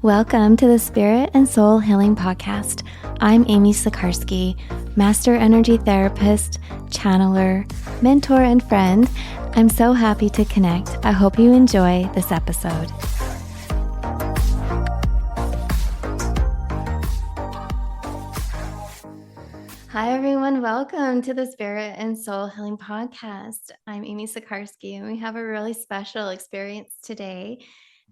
Welcome to the Spirit and Soul Healing Podcast. I'm Amy Sikarskie, Master Energy Therapist, Channeler, Mentor, and Friend. I'm so happy to connect. I hope you enjoy this episode. Hi, everyone. Welcome to the Spirit and Soul Healing Podcast. I'm Amy Sikarskie, and we have a really special experience today.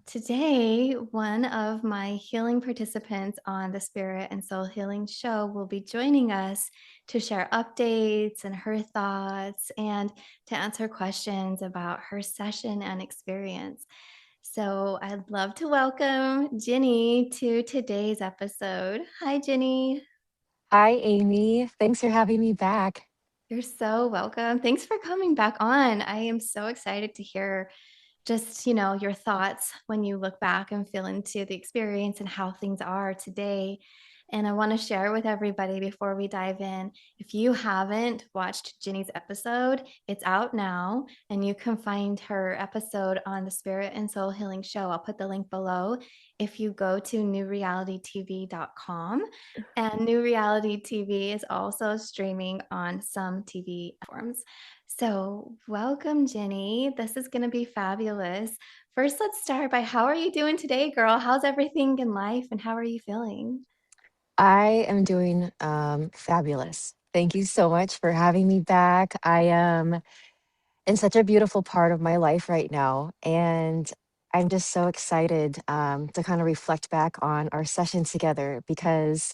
Today, one of my healing participants on the Spirit and Soul Healing Show will be joining us to share updates and her thoughts and to answer questions about her session and experience. So I'd love to welcome Jinny to today's episode. Hi, Jinny. Hi, Amy. Thanks for having me back. You're so welcome. Thanks for coming back on. I am so excited to hear just, your thoughts when you look back and feel into the experience and how things are today. And I want to share with everybody before we dive in. If you haven't watched Jinny's episode, it's out now, and you can find her episode on the Spirit and Soul Healing Show. I'll put the link below. If you go to newrealitytv.com, and New Reality TV is also streaming on some TV platforms. So, welcome, Jinny. This is going to be fabulous. First, let's start by how are you doing today, girl? How's everything in life and how are you feeling? I am doing fabulous. Thank you so much for having me back. I am in such a beautiful part of my life right now. And I'm just so excited to kind of reflect back on our session together because,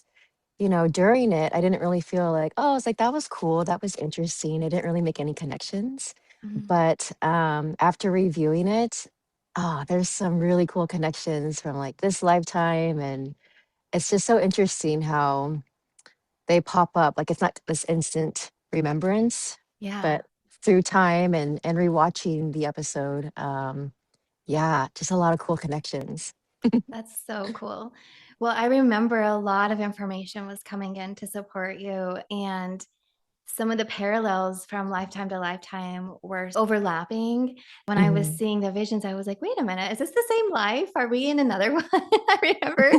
during it, I didn't really feel like, oh, it's like, that was cool. That was interesting. I didn't really make any connections. Mhm. But after reviewing it, there's some really cool connections from like this lifetime. And it's just so interesting how they pop up. Like it's not this instant remembrance, Yeah, but through time and rewatching the episode, yeah, just a lot of cool connections. that's so cool. Well, I remember a lot of information was coming in to support you, and some of the parallels from lifetime to lifetime were overlapping. When I was Mhm. seeing the visions, I was like, wait a minute, is this the same life? Are we in another one? I remember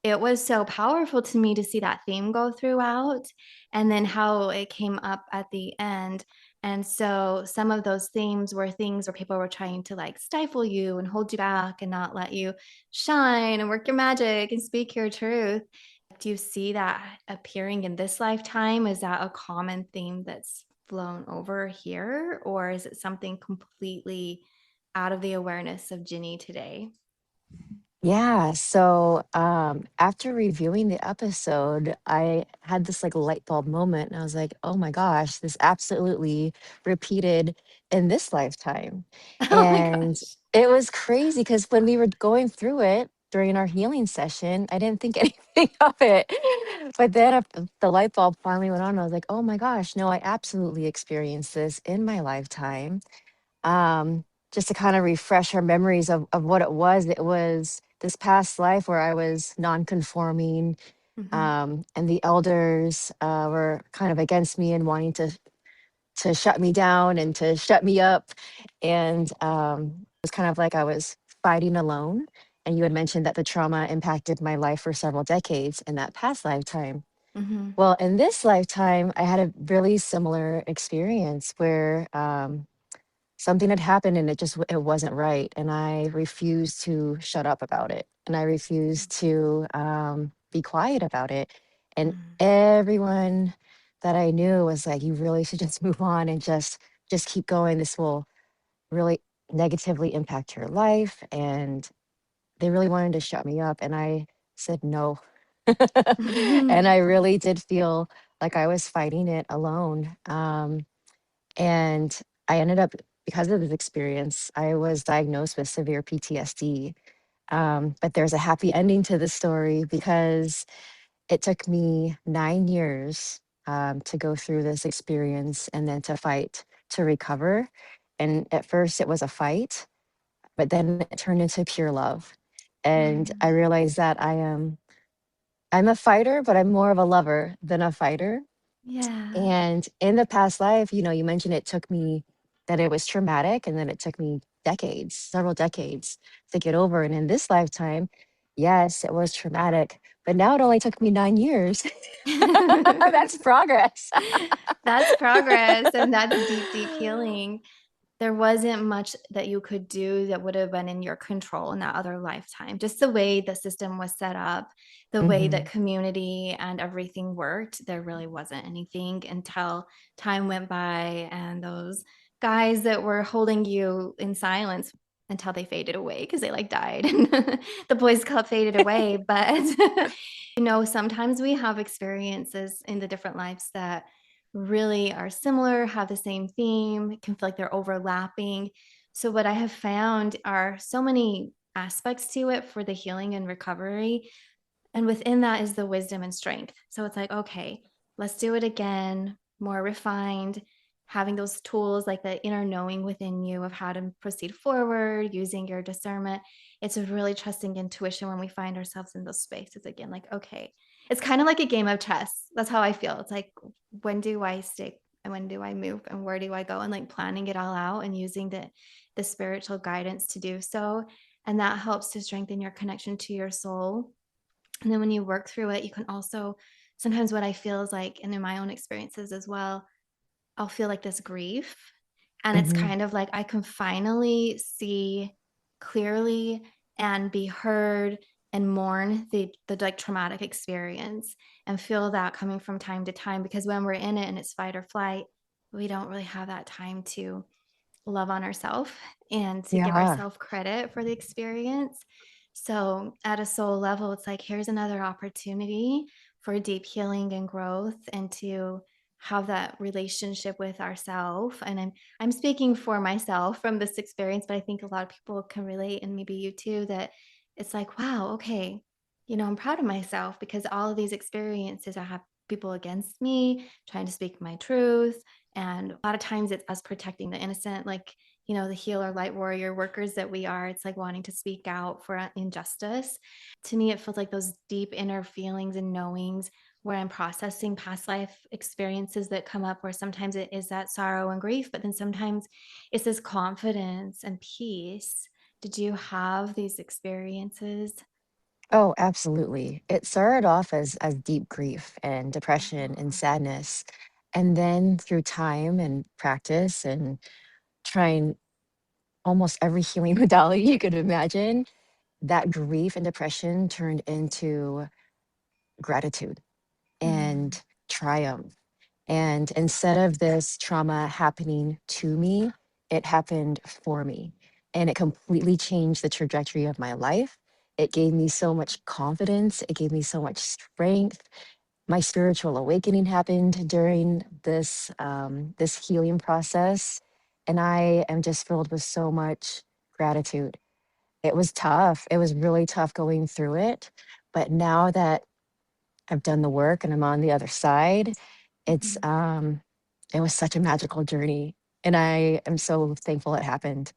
it was so powerful to me to see that theme go throughout and then how it came up at the end. And so some of those themes were things where people were trying to like stifle you and hold you back and not let you shine and work your magic and speak your truth. Do you see that appearing in this lifetime? Is that a common theme that's flown over here? Or is it something completely out of the awareness of Jinny today? Yeah. So after reviewing the episode, I had this like light bulb moment and I was like, oh my gosh, this absolutely repeated in this lifetime. Oh my And gosh. it was crazy because when we were going through it during our healing session, I didn't think anything of it. But then after the light bulb finally went on, I was like, oh my gosh, no, I absolutely experienced this in my lifetime. Just to kind of refresh our memories of what it was. It was this past life where I was non-conforming, Mhm. and the elders were kind of against me and wanting to shut me down and to shut me up. And it was kind of like I was fighting alone. And you had mentioned that the trauma impacted my life for several decades in that past lifetime. Mhm. Well, in this lifetime, I had a really similar experience where something had happened and it wasn't right, and I refused to shut up about it, and I refused to be quiet about it. And Mhm. everyone that I knew was like, you really should just move on and just keep going. This will really negatively impact your life. And they really wanted to shut me up, and I said no. And I really did feel like I was fighting it alone. And I ended up, because of this experience, I was diagnosed with severe PTSD. But there's a happy ending to the story because it took me 9 years to go through this experience and then to fight to recover. And at first it was a fight, but then it turned into pure love. And I Mhm. realized that I'm a fighter, but I'm more of a lover than a fighter. Yeah. And in the past life, you mentioned it took me that it was traumatic and then it took me decades, several decades to get over. And in this lifetime, Yes, it was traumatic, but now it only took me 9 years. That's progress. That's progress, and that's deep, deep healing. There wasn't much that you could do that would have been in your control in that other lifetime. Just the way the system was set up, the way that Mhm. community and everything worked, there really wasn't anything until time went by and those guys that were holding you in silence until they faded away because they like died and the boys club faded away. But sometimes we have experiences in the different lives that really are similar, have the same theme, can feel like they're overlapping. So, what I have found are so many aspects to it for the healing and recovery. And within that is the wisdom and strength. So, it's like, okay, let's do it again, more refined, having those tools like the inner knowing within you of how to proceed forward, using your discernment. It's really trusting intuition when we find ourselves in those spaces again. Like, okay, it's kind of like a game of chess. That's how I feel. It's like, when do I stick and when do I move and where do I go? And like planning it all out and using the spiritual guidance to do so. And that helps to strengthen your connection to your soul. And then when you work through it, you can also, sometimes what I feel is like, and in my own experiences as well, I'll feel like this grief. And it's Mhm. kind of like I can finally see clearly and be heard and mourn the like traumatic experience and feel that coming from time to time, because when we're in it and it's fight or flight, we don't really have that time to love on ourselves and to give Yeah. ourselves credit for the experience. So, at a soul level, it's like here's another opportunity for deep healing and growth and to have that relationship with ourselves. And I'm speaking for myself from this experience, but I think a lot of people can relate, and maybe you too, that it's like, wow, okay, I'm proud of myself because all of these experiences, I have people against me trying to speak my truth, and a lot of times it's us protecting the innocent, like, the healer, light warrior workers that we are. It's like wanting to speak out for injustice. To me, it feels like those deep inner feelings and knowings where I'm processing past life experiences that come up, where sometimes it is that sorrow and grief, but then sometimes it's this confidence and peace. Did you have these experiences? Oh, absolutely. It started off as deep grief and depression and sadness, and then through time and practice and trying almost every healing modality you could imagine, that grief and depression turned into gratitude Mm, and triumph. And instead of this trauma happening to me, it happened for me. And it completely changed the trajectory of my life. It gave me so much confidence. It gave me so much strength. My spiritual awakening happened during this healing process. And I am just filled with so much gratitude. It was tough. It was really tough going through it. But now that I've done the work and I'm on the other side, it's mhm. it was such a magical journey, and I am so thankful it happened.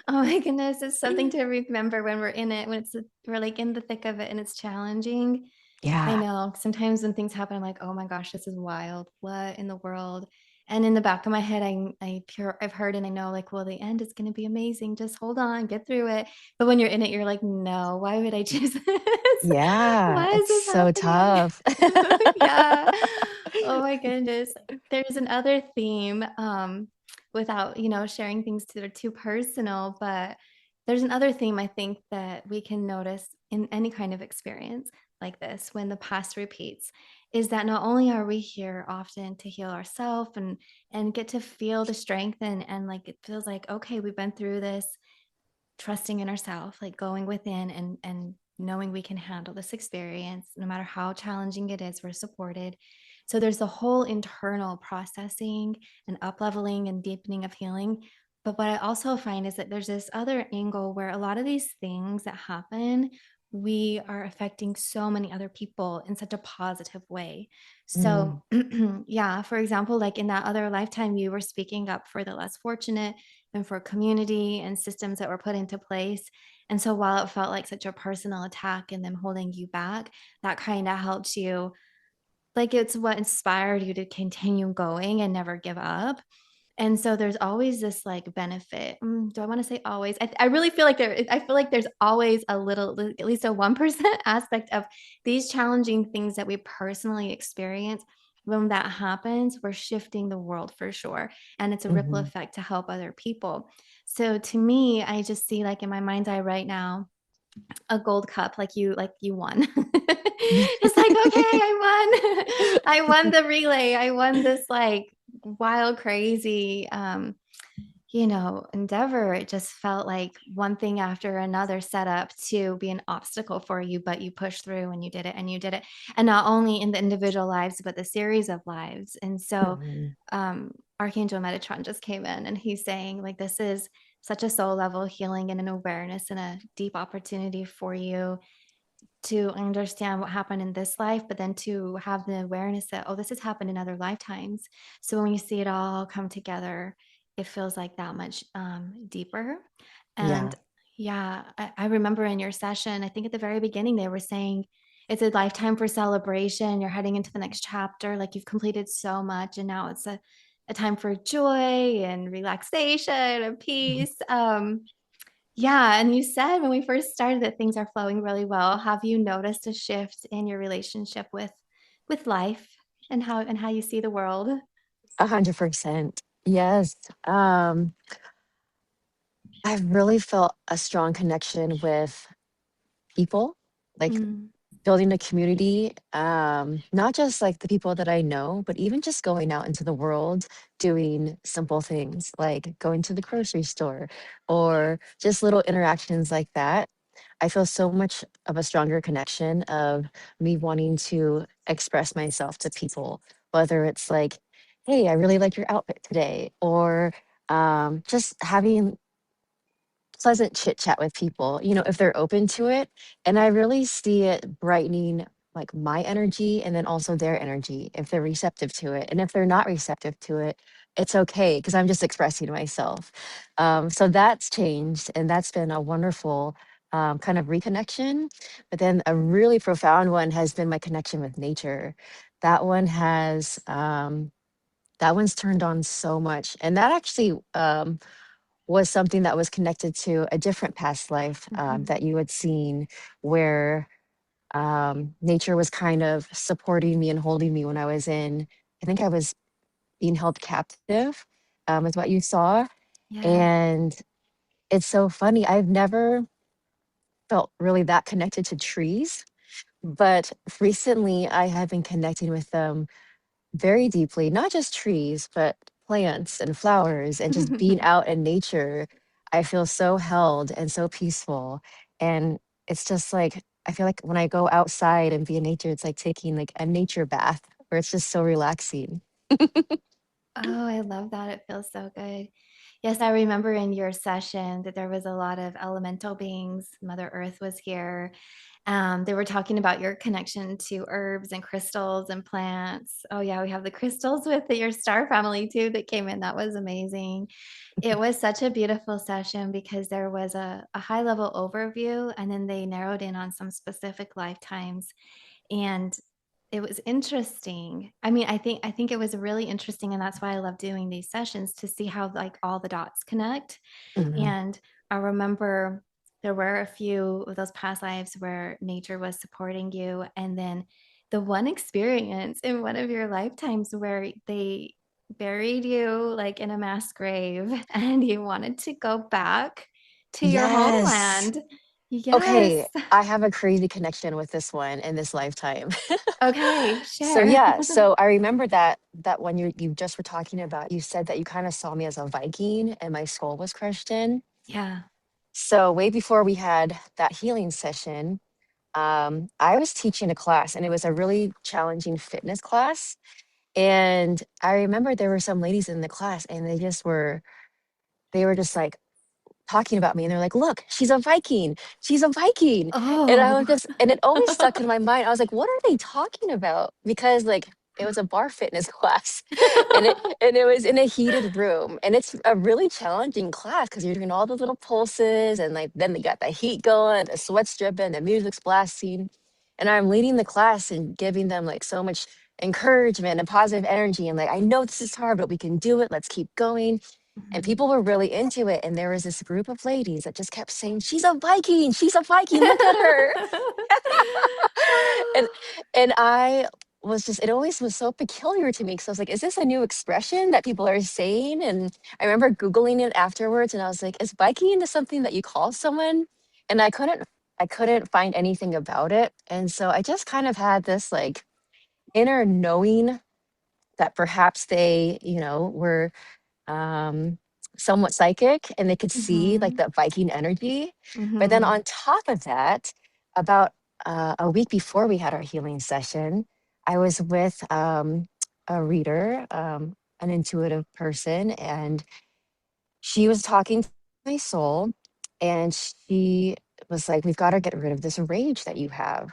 Oh my goodness, it's something to remember when we're in it, when we're like in the thick of it and it's challenging. I Yeah. know sometimes when things happen, I'm like, oh my gosh, this is wild. What in the world? And in the back of my head, I've heard and I know, like, well, the end is going to be amazing. Just hold on, get through it. But when you're in it, you're like, no, why would I choose this? Yeah, Why is it's this so happening? tough. Yeah. Oh my goodness. There's another theme, without, sharing things that are too personal, but there's another theme I think that we can notice in any kind of experience like this when the past repeats, is that not only are we here often to heal ourselves and get to feel the strength and like it feels like, okay, we've been through this, trusting in ourselves, like going within and knowing we can handle this experience no matter how challenging it is, we're supported. So there's the whole internal processing and up leveling and deepening of healing. But what I also find is that there's this other angle where a lot of these things that happen, we are affecting so many other people in such a positive way. Mm, So yeah, for example, like in that other lifetime, you were speaking up for the less fortunate and for community and systems that were put into place. And so while it felt like such a personal attack and them holding you back, that kind of helped you, like it's what inspired you to continue going and never give up. And so there's always this like benefit. Do I want to say always? I really feel like I feel like there's always a little, at least a 1% aspect of these challenging things that we personally experience. When that happens, we're shifting the world for sure. And it's a ripple Hmm. effect to help other people. So to me, I just see like in my mind's eye right now, a gold cup like you won. It's like, okay, I won. I won the relay. I won this like wild crazy endeavor. It just felt like one thing after another set up to be an obstacle for you, but you pushed through and you did it and you did it. And not only in the individual lives, but the series of lives. And so Hmm. Archangel Metatron just came in and he's saying, like, this is such a soul level healing and an awareness and a deep opportunity for you to understand what happened in this life, but then to have the awareness that, oh, this has happened in other lifetimes. So when you see it all come together, it feels like that much deeper. And Yeah. yeah, I remember in your session, I think at the very beginning, they were saying it's a lifetime for celebration. You're heading into the next chapter. Like you've completed so much, and now it's a time for joy and relaxation and Mhm. peace. Yeah, and you said when we first started that things are flowing really well. Have you noticed a shift in your relationship with life and how you see the world? 100%. Yes. I've really felt a strong connection with people, like Mm, building a community, not just like the people that I know, but even just going out into the world, doing simple things like going to the grocery store or just little interactions like that. I feel so much of a stronger connection of me wanting to express myself to people, whether it's like, hey, I really like your outfit today, or just having pleasant chit chat with people, if they're open to it. And I really see it brightening like my energy and then also their energy if they're receptive to it. And if they're not receptive to it, it's okay because I'm just expressing myself. So that's changed and that's been a wonderful kind of reconnection. But then a really profound one has been my connection with nature. That one has, that one's turned on so much. And that actually, was something that was connected to a different past life mhm. that you had seen where nature was kind of supporting me and holding me when I was I think I was being held captive, is what you saw. Yeah. And it's so funny. I've never felt really that connected to trees, but recently I have been connecting with them very deeply, not just trees, but plants and flowers and just being out in nature. I feel so held and so peaceful. And it's just like, I feel like when I go outside and be in nature, it's like taking like a nature bath where it's just so relaxing. Oh, I love that. It feels so good. Yes, I remember in your session that there was a lot of elemental beings. Mother Earth was here. They were talking about your connection to herbs and crystals and plants. Oh, yeah, we have the crystals with your star family too that came in. That was amazing. It was such a beautiful session because there was a high level overview and then they narrowed in on some specific lifetimes. And it was interesting. I mean, I think it was really interesting, and that's why I love doing these sessions to see how like all the dots connect. Mhm. And I remember there were a few of those past lives where nature was supporting you, and then the one experience in one of your lifetimes where they buried you like in a mass grave and you wanted to go back to your Yes. homeland. Yes. Okay. I have a crazy connection with this one in this lifetime. Okay, So share. yeah, so I remember that when you just were talking about, you said that you kind of saw me as a Viking and my soul was crushed in. Yeah. So way before we had that healing session, I was teaching a class and it was a really challenging fitness class. And I remember there were some ladies in the class and they were just like talking about me and they're like, look, she's a Viking. She's a Viking. And I was Oh. just, and it always stuck in my mind. I was like, what are they talking about? Because like it was a bar fitness class and it was in a heated room. And it's a really challenging class because you're doing all the little pulses and like then they got the heat going, the sweat's dripping, the music's blasting. And I'm leading the class and giving them like so much encouragement and positive energy, and like, I know this is hard, but we can do it. Let's keep going. And Mhm. people were really into it. And there was this group of ladies that just kept saying, "She's a Viking. She's a Viking. Look at her." and and I was just, it always was so peculiar to me, because I was like, is this a new expression that people are saying? And I remember Googling it afterwards, and I was like, is Viking into something that you call someone? And I couldn't find anything about it. And so I just kind of had this like inner knowing that perhaps they, were um, somewhat psychic, and they could see like Mhm. that Viking energy. But then Mhm. on top of that, about a week before we had our healing session, I was with a reader, an intuitive person, and she was talking to my soul, and she was like, "We've got to get rid of this rage that you have."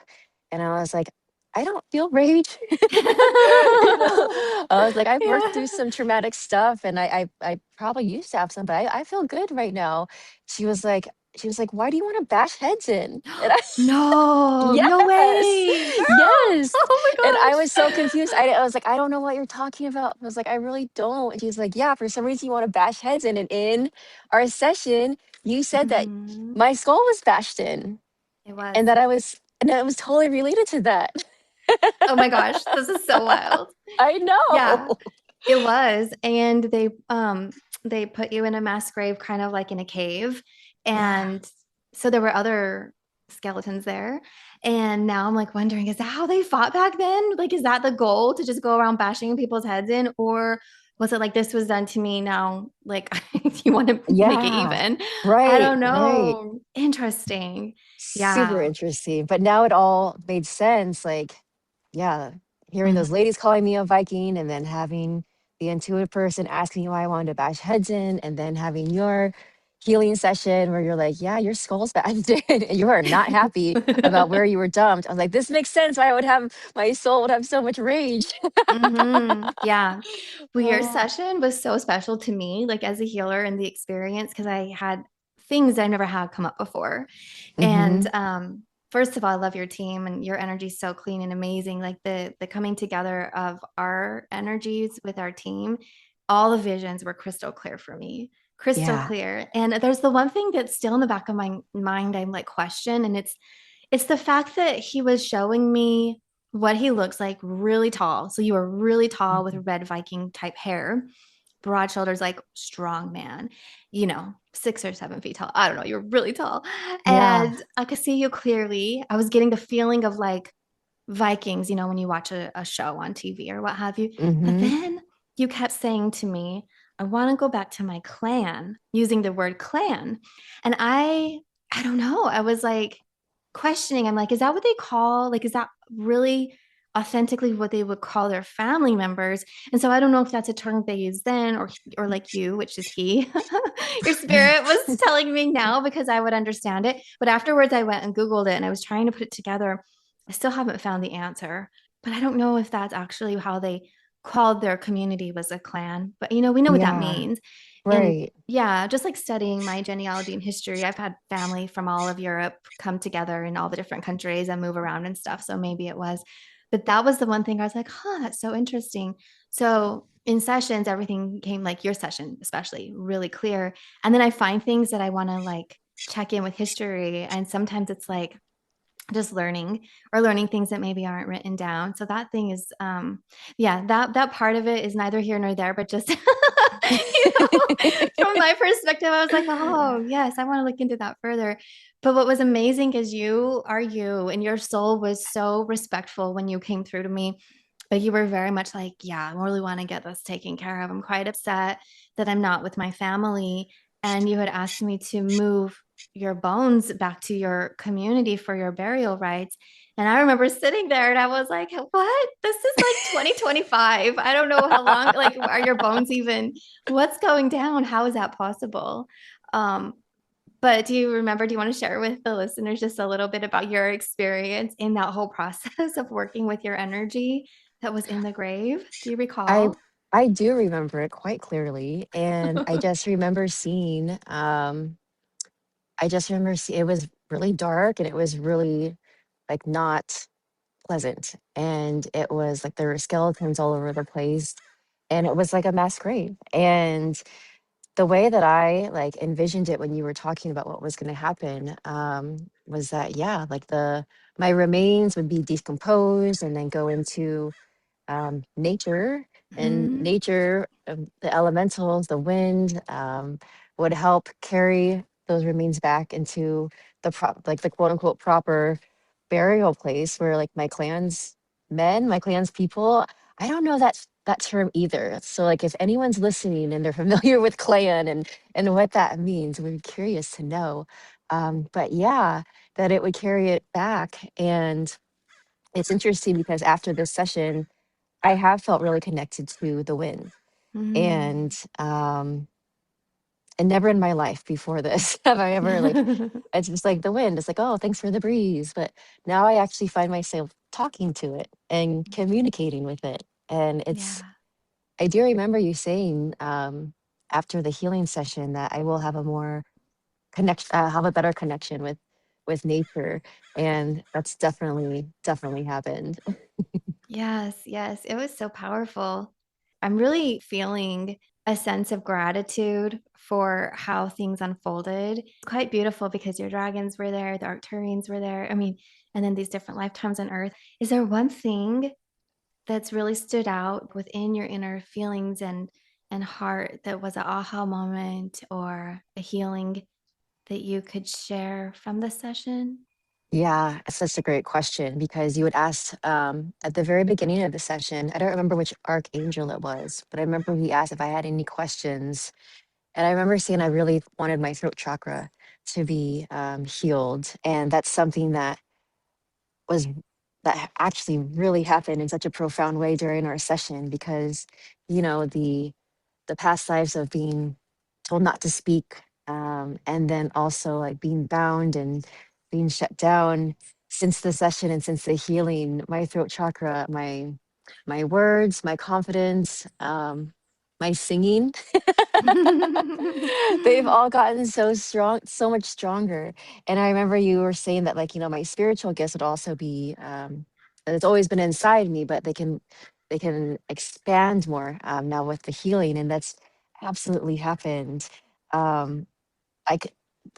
And I was like, "I don't feel rage." I was like, "I've worked Yeah. through some traumatic stuff, and I probably used to have some, but I feel good right now." She was like, "Why do you want to bash heads in?" And I, No, no yes, way, girl. yes. Oh And my I was so gosh. confused. I was like, "I don't know what you're talking about." I was like, "I really don't." And she's like, "Yeah, for some reason you want to bash heads in. And in our session, you said that Mhm. my skull was bashed in, It was. and that I was totally related to that." Oh my gosh, this is so wild. I know. Yeah, it was. And they put you in a mass grave kind of like in a cave. Yeah. And so there were other skeletons there. And now I'm like wondering, is that how they fought back then? Like, is that the goal to just go around bashing people's heads in? Or was it like this was done to me now? Like, you want to make it Yeah. even? I Right, don't right. know. Interesting. Super Yeah. interesting. But now it all made sense. Like, yeah, hearing those Mhm. ladies calling me a Viking, and then having the intuitive person asking me why I wanted to bash heads in, and then having your healing session where you're like, yeah, your skull's bashed in, and you are not happy about where you were dumped. I was like, this makes sense why my soul would have so much rage. Yeah. Well, your Oh. session was so special to me, like as a healer and the experience, because I had things I never had come up before. And Hmm. first of all, I love your team and your energy is so clean and amazing. Like the coming together of our energies with our team, all the visions were crystal clear for me. Crystal Yeah. clear. And there's the one thing that's still in the back of my mind I'm like question, and it's the fact that he was showing me what he looks like really tall. So you were really tall with Mhm. red Viking type hair, broad shoulders, like strong man, 6 or 7 feet tall. I don't know. You're really tall. Yeah. And I could see you clearly. I was getting the feeling of like Vikings, when you watch a show on TV or what have you. But Hmm. then you kept saying to me, I want to go back to my clan, using the word clan. And I don't know. I was like questioning. I'm like, is that what they call? Like, is that really authentically what they would call their family members? And so I don't know if that's a term they use then, or like you, which is he. Your spirit was telling me now because I would understand it. But afterwards I went and Googled it and I was trying to put it together. I still haven't found the answer, but I don't know if that's actually how they called their community was a clan. But we know what that Yeah. means. And Right. yeah, just like studying my genealogy and history, I've had family from all of Europe come together in all the different countries and move around and stuff. So maybe it was, but that was the one thing I was like, huh, that's so interesting. So in sessions, everything came like your session, especially really clear. And then I find things that I want to like check in with history. And sometimes it's like, just learning things that maybe aren't written down. So that thing is yeah, that part of it is neither here nor there, but just from my perspective, I was like, oh yes, I want to look into that further. But what was amazing is you are you, and your soul was so respectful when you came through to me. But you were very much like, yeah, I really want to get this taken care of. I'm quite upset that I'm not with my family. And you had asked me to move your bones back to your community for your burial rites. And I remember sitting there and I was like, what? This is like 2025. I don't know how long, like, are your bones even, what's going down? How is that possible? Um, but do you want to share with the listeners just a little bit about your experience in that whole process of working with your energy that was in the grave? Do you I recall? I do remember it quite clearly, and I just remember it was really dark, and it was really like not pleasant. And it was like there were skeletons all over the place. And it was like a mass grave. And the way that I like envisioned it when you were talking about what was going to happen was that, yeah, like my remains would be decomposed and then go into nature, and Mhm. nature, the elementals, the wind, would help carry those remains back into like the quote unquote proper burial place where like my clan's people. I don't know that term either. So like if anyone's listening and they're familiar with clan and what that means, we're curious to know. But yeah, that it would carry it back. And it's interesting because after this session, I have felt really connected to the wind, and Mm. and never in my life before this have I ever like it's just like the wind. It's like, oh, thanks for the breeze. But now I actually find myself talking to it and communicating with it. And Yeah. I do remember you saying after the healing session that I will have a have a better connection with nature. And that's definitely happened. Yes, yes. It was so powerful. I'm really feeling a sense of gratitude for how things unfolded. It's quite beautiful because your dragons were there, the Arcturians were there. I mean, and then these different lifetimes on Earth. Is there one thing that's really stood out within your inner feelings and heart that was an aha moment or a healing that you could share from this session? Yeah, it's such a great question because you had asked at the very beginning of the session. I don't remember which archangel it was, but I remember he asked if I had any questions. And I remember saying I really wanted my throat chakra to be healed. And that's something was that actually really happened in such a profound way during our session because, the past lives of being told not to speak, and then also like being bound and being shut down since the session and since the healing, my throat chakra, my words, my confidence, my singing, they've all gotten so strong, so much stronger. And I remember you were saying that like, my spiritual gifts would also be that it's always been inside me, but they can expand more now with the healing, and that's absolutely happened. Um, I c-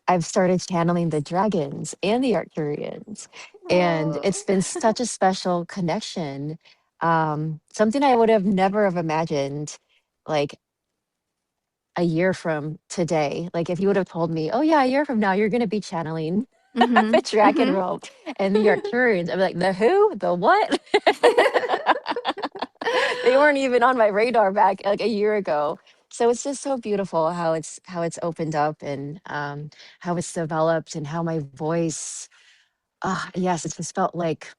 I've started channeling the dragons and the Arcturians, and Oh. it's been such a special connection. Something I would have never have imagined, like a year from today. Like if you would have told me, "Oh yeah, a year from now you're going to be channeling the Mhm. dragon Mhm. world and the Arcturians," I'd be like, "The who? The what?" They weren't even on my radar back like a year ago. So it's just so beautiful how it's opened up, and how it's developed, and how my voice. Yes, it's just felt like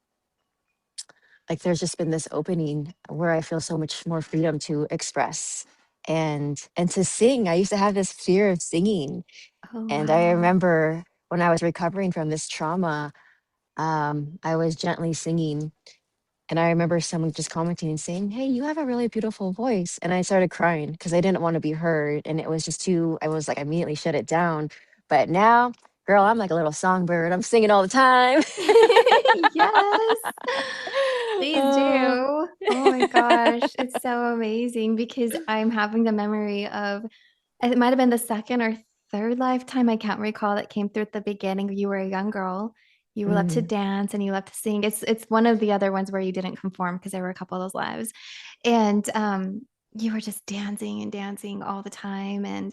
there's just been this opening where I feel so much more freedom to express and to sing. I used to have this fear of singing, Oh, and I wow. remember when I was recovering from this trauma, I was gently singing, and I remember someone just commenting and saying, "Hey, you have a really beautiful voice." And I started crying because I didn't want to be heard. And it was just too, I was like, I immediately shut it down. But now, girl, I'm like a little songbird. I'm singing all the time. Yes. Please Oh. do. Oh my gosh. It's so amazing because I'm having the memory of it might have been the second or third lifetime, I can't recall, that came through at the beginning. You were a young girl. You loved to Mm. dance and you loved to sing. It's one of the other ones where you didn't conform because there were a couple of those lives. And you were just dancing and dancing all the time. And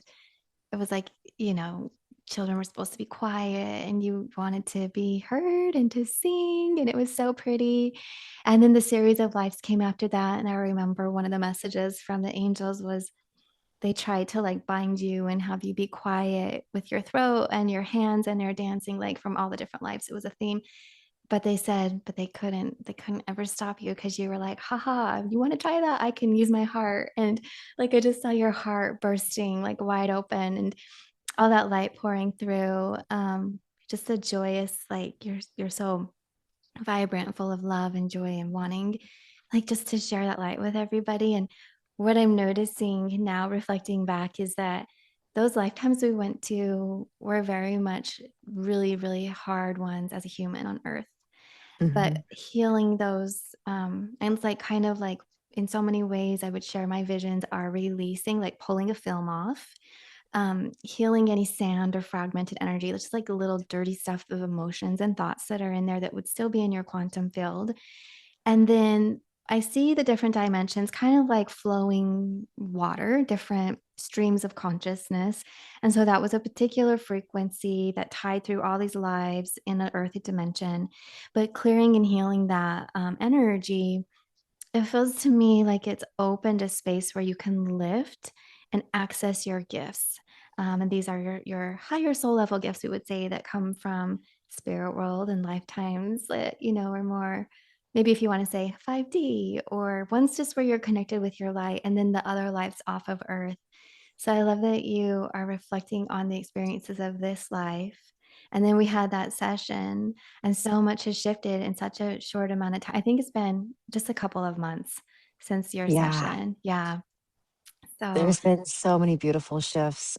it was like, you know, children were supposed to be quiet and you wanted to be heard and to sing. And it was so pretty. And then the series of lives came after that. And I remember one of the messages from the angels was they tried to like bind you and have you be quiet with your throat and your hands and you're dancing like from all the different lives. It was a theme. But they said, but they couldn't ever stop you because you were like, haha, you want to try that? I can use my heart. And like I just saw your heart bursting like wide open and all that light pouring through. Just a joyous, like you're so vibrant, full of love and joy and wanting like just to share that light with everybody. And what I'm noticing now reflecting back is that those lifetimes we went to were very much really, really hard ones as a human on earth. Mhm. but healing those, and it's like kind of like in so many ways I would share my visions are releasing, like pulling a film off, healing any sand or fragmented energy, just like the little dirty stuff of emotions and thoughts that are in there that would still be in your quantum field. And then I see the different dimensions kind of like flowing water, different streams of consciousness. And so that was a particular frequency that tied through all these lives in an earthy dimension. But clearing and healing that energy, it feels to me like it's opened a space where you can lift and access your gifts. And these are your higher soul level gifts, we would say, that come from spirit world and lifetimes that, are more, maybe if you want to say 5D, or one's just where you're connected with your light, and then the other lives off of earth. So I love that you are reflecting on the experiences of this life. And then we had that session, and so much has shifted in such a short amount of time. I think it's been just a couple of months since your Yeah. session. Yeah. So, There's been so many beautiful shifts.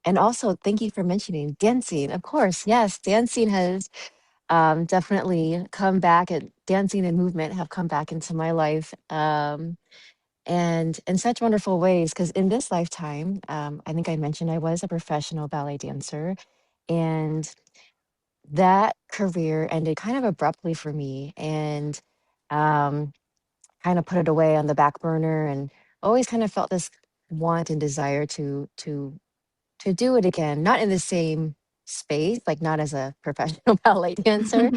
And also, thank you for mentioning dancing. Of course, yes, dancing has definitely come back, and dancing and movement have come back into my life, and in such wonderful ways. Because in this lifetime, I think I mentioned I was a professional ballet dancer, and that career ended kind of abruptly for me, and um, kind of put it away on the back burner, and always kind of felt this want and desire to do it again, not in the same space, like not as a professional ballet dancer,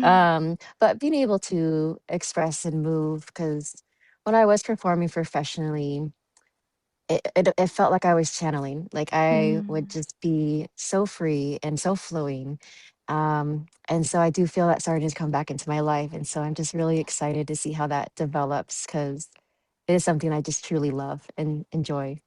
but being able to express and move. Because when I was performing professionally, it felt like I was channeling. Like I would mm, just be so free and so flowing. And so I do feel that starting to come back into my life. And so I'm just really excited to see how that develops, because it is something I just truly love and enjoy.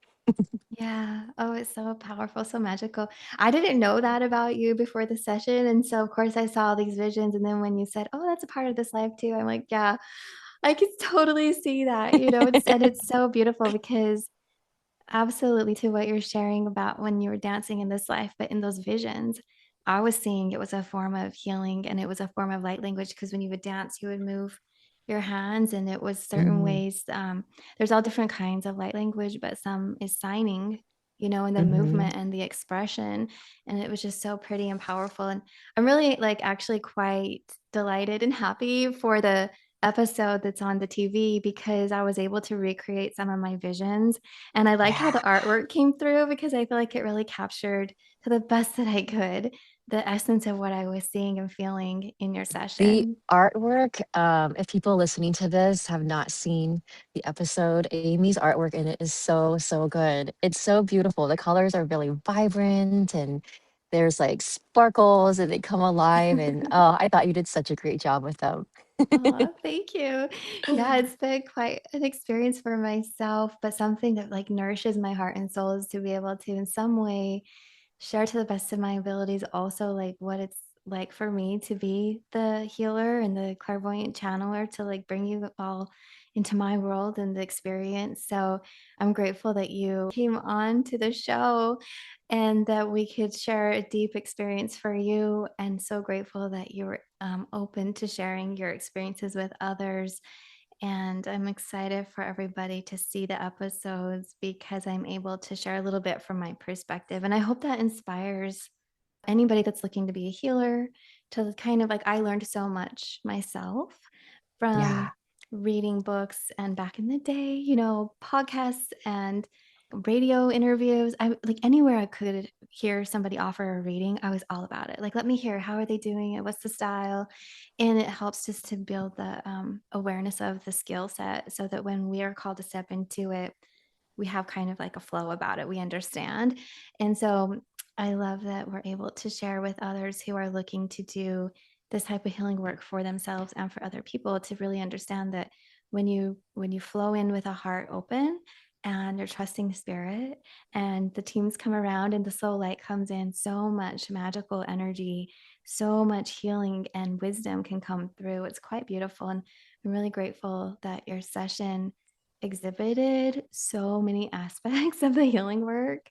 yeah. Oh, it's so powerful, so magical. I didn't know that about you before the session. And so, of course, I saw these visions. And then when you said, oh, that's a part of this life too, I'm like, yeah, I can totally see that. It's so beautiful because absolutely, to what you're sharing about when you were dancing in this life, but in those visions, I was seeing it was a form of healing and it was a form of light language, because when you would dance, you would move your hands and it was certain Hmm. ways. There's all different kinds of light language, but some is signing, in the Hmm. movement and the expression. And it was just so pretty and powerful. And I'm really like actually quite delighted and happy for the episode that's on the TV, because I was able to recreate some of my visions, and I liked how Yeah. the artwork came through because I feel like it really captured to the best that I could the essence of what I was seeing and feeling in your The session. artwork, if people listening to this have not seen the episode, Amy's artwork in it is so, so good. It's so beautiful. The colors are really vibrant, and there's like sparkles and they come alive. And oh, I thought you did such a great job with them. Oh, thank you. Yeah, it's been quite an experience for myself, but something that like nourishes my heart and soul is to be able to, in some way, share to the best of my abilities also like what it's like for me to be the healer and the clairvoyant channeler to like bring you all into my world and the experience. So I'm grateful that you came on to the show and that we could share a deep experience for you, and so grateful that you were open to sharing your experiences with others. And I'm excited for everybody to see the episodes because I'm able to share a little bit from my perspective. And I hope that inspires anybody that's looking to be a healer to kind of like, I learned so much myself from Yeah. reading books and back in the day, podcasts and radio interviews. I like anywhere I could hear somebody offer a reading, I was all about it. Like, let me hear, how are they doing it? What's the style? And it helps just to build the awareness of the skill set so that when we are called to step into it, we have kind of like a flow about it. We understand. And so I love that we're able to share with others who are looking to do this type of healing work for themselves and for other people, to really understand that when you flow in with a heart open and you're trusting spirit and the teams come around and the soul light comes in, so much magical energy, so much healing and wisdom can come through. It's quite beautiful. And I'm really grateful that your session exhibited so many aspects of the healing work.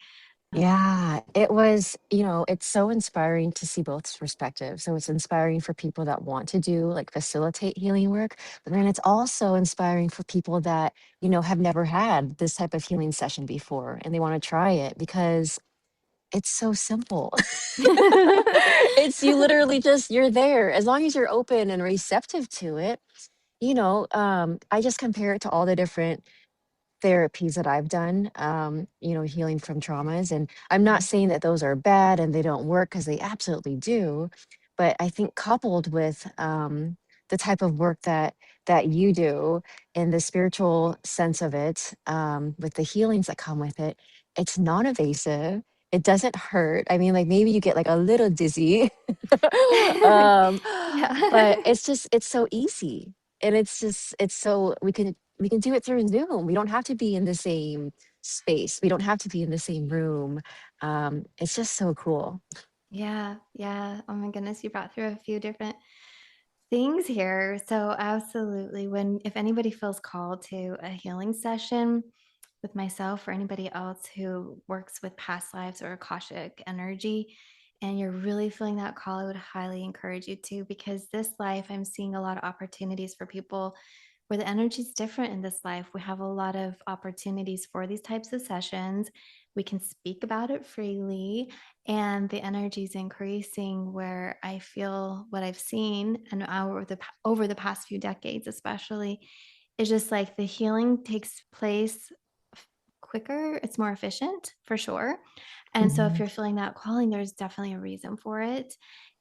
Yeah, it was, it's so inspiring to see both perspectives. So it's inspiring for people that want to do like facilitate healing work, but then it's also inspiring for people that, have never had this type of healing session before and they want to try it because it's so simple. It's you literally just you're there as long as you're open and receptive to it. I just compare it to all the different therapies that I've done, healing from traumas. And I'm not Mhm. saying that those are bad and they don't work because they absolutely do. But I think coupled with the type of work that you do and the spiritual sense of it, with the healings that come with it, it's non-evasive. It doesn't hurt. I mean, like maybe you get like a little dizzy, um, but Yeah. it's so easy, and it's so we can do it through Zoom. We don't have to be in the same space. We don't have to be in the same room. It's just so cool. Yeah, yeah. Oh my goodness, you brought through a few different things here. So absolutely, when if anybody feels called to a healing session with myself or anybody else who works with past lives or Akashic energy, and you're really feeling that call, I would highly encourage you to, because this life, I'm seeing a lot of opportunities for people where the energy is different in this life. We have a lot of opportunities for these types of sessions. We can speak about it freely, and the energy is increasing. Where I feel what I've seen, and over the past few decades, especially, is just like the healing takes place quicker. It's more efficient for sure. And so, if Mhm. you're feeling that calling, there's definitely a reason for it.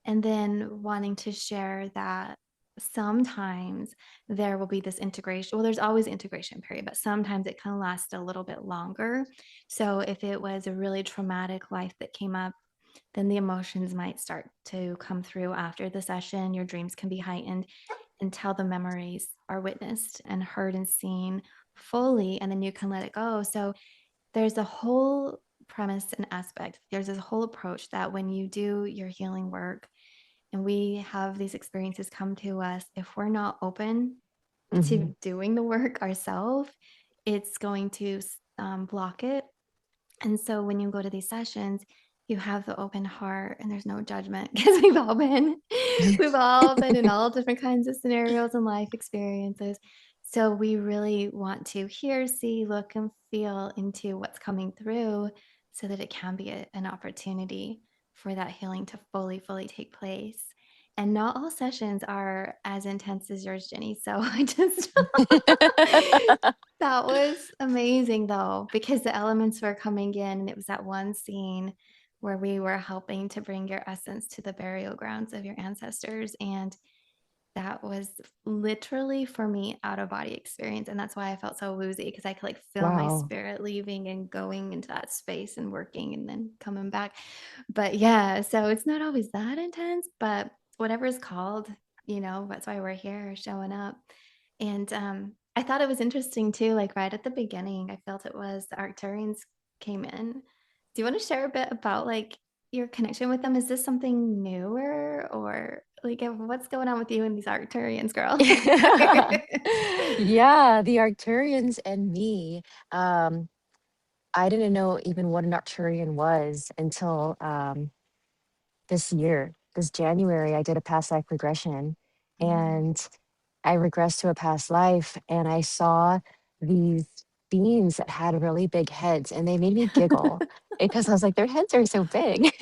And then wanting to share that sometimes there will be this integration. Well, there's always integration period, but sometimes it can last a little bit longer. So if it was a really traumatic life that came up, then the emotions might start to come through after the session. Your dreams can be heightened until the memories are witnessed and heard and seen fully, and then you can let it go. So there's a whole premise and aspect. There's this whole approach that when you do your healing work, and we have these experiences come to us, if we're not open to Mhm. doing the work ourselves, it's going to block it. And so when you go to these sessions, you have the open heart and there's no judgment because we've all been in all different kinds of scenarios and life experiences. So we really want to hear, see, look, and feel into what's coming through so that it can be an opportunity for that healing to fully take place. And not all sessions are as intense as yours, Jenny. So I just that was amazing though, because the elements were coming in, and it was that one scene where we were helping to bring your essence to the burial grounds of your ancestors. And that was literally for me out of body experience. And that's why I felt so woozy, because I could like feel my Wow. spirit leaving and going into that space and working and then coming back. But yeah, so it's not always that intense, but whatever is called, that's why we're here showing up. And I thought it was interesting too, like right at the beginning, I felt it was the Arcturians came in. Do you want to share a bit about like your connection with them? Is this something newer, or like what's going on with you and these Arcturians, girl? Yeah, the Arcturians and me. Um, I didn't know even what an Arcturian was until this year, this January. I did a past life regression, Mm. and I regressed to a past life, and I saw these beings that had really big heads, and they made me giggle because I was like, their heads are so big.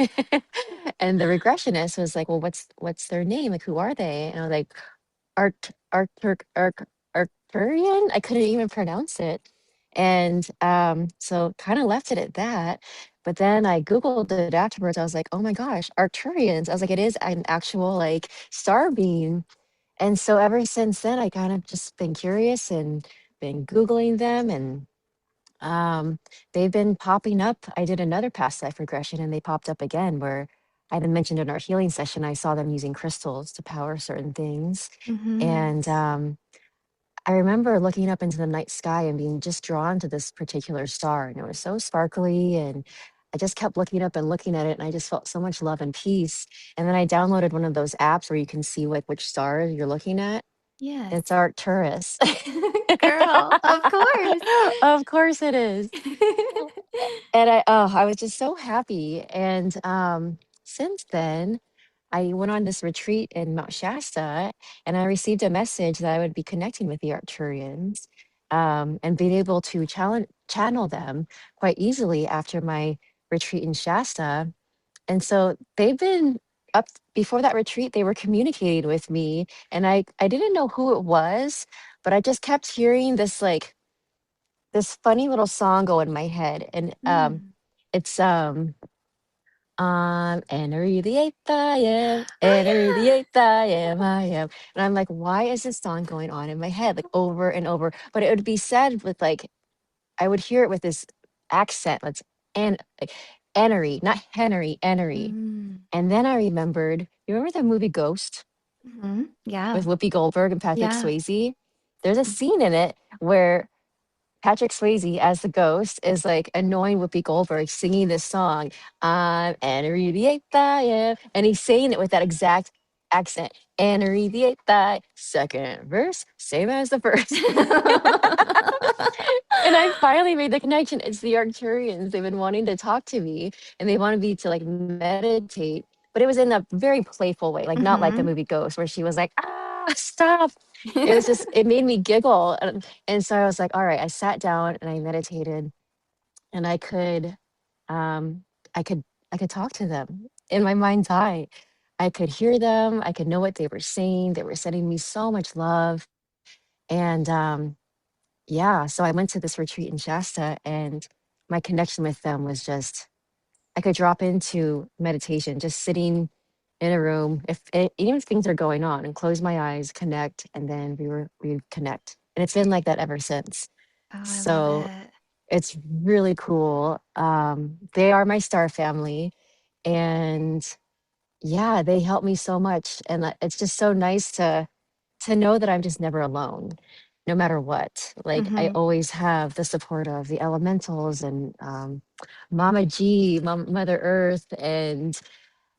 And the regressionist was like, well, what's their name? Like, who are they? And I was like, Arcturian? I couldn't even pronounce it. And so kind of left it at that. But then I Googled it afterwards. I was like, oh my gosh, Arcturians. I was like, it is an actual like star being. And so ever since then, I kind of just been curious and been Googling them, and um, they've been popping up. I did another past life regression and they popped up again where I had mentioned in our healing session, I saw them using crystals to power certain things. Hmm. And I remember looking up into the night sky and being just drawn to this particular star. And it was so sparkly. And I just kept looking up and looking at it. And I just felt so much love and peace. And then I downloaded one of those apps where you can see like which star you're looking at. It's Yes. Arcturus. Girl, of course. Of course it is. And I was just so happy. And since then, I went on this retreat in Mount Shasta, and I received a message that I would be connecting with the Arcturians, and being able to channel them quite easily after my retreat in Shasta. And so they've been up before that retreat, they were communicating with me, and I didn't know who it was, but I just kept hearing this funny little song go in my head. And Mm. it's enter the eighth I am, enter the Oh eighth I am. And I'm like, why is this song going on in my head like over and over? But it would be said with like, I would hear it with this accent. Let's and like Enery, not Henry, yeah. Enery. And then I remembered, you remember the movie Ghost with Yeah. Whoopi Goldberg and Patrick Yeah. Swayze? There's a scene in it where Patrick Swayze as the ghost is like annoying Whoopi Goldberg singing this song. I'm Henry the Eighth I am. And he's saying it with that exact accent. Henry the Eighth I, second verse, same as the first. And I finally made the connection. It's the Arcturians. They've been wanting to talk to me and they wanted me to like meditate, but it was in a very playful way, like not like the Mhm. movie Ghost, where she was like, stop. It was just, it made me giggle. And so I was like, all right, I sat down and I meditated and um, I could, I could talk to them in my mind's eye. I could hear them. I could know what they were saying. They were sending me so much love. And yeah, so I went to this retreat in Shasta and my connection with them was just, I could drop into meditation, just sitting in a room, even if things are going on, and close my eyes, connect, and then we connect. And it's been like that ever since. Oh, I love So it. it's really cool. They are my star family, and yeah, they help me so much, and it's just so nice to know that I'm just never alone, no matter what. Like I Mhm. always have the support of the elementals and Mama G, Mother Earth, and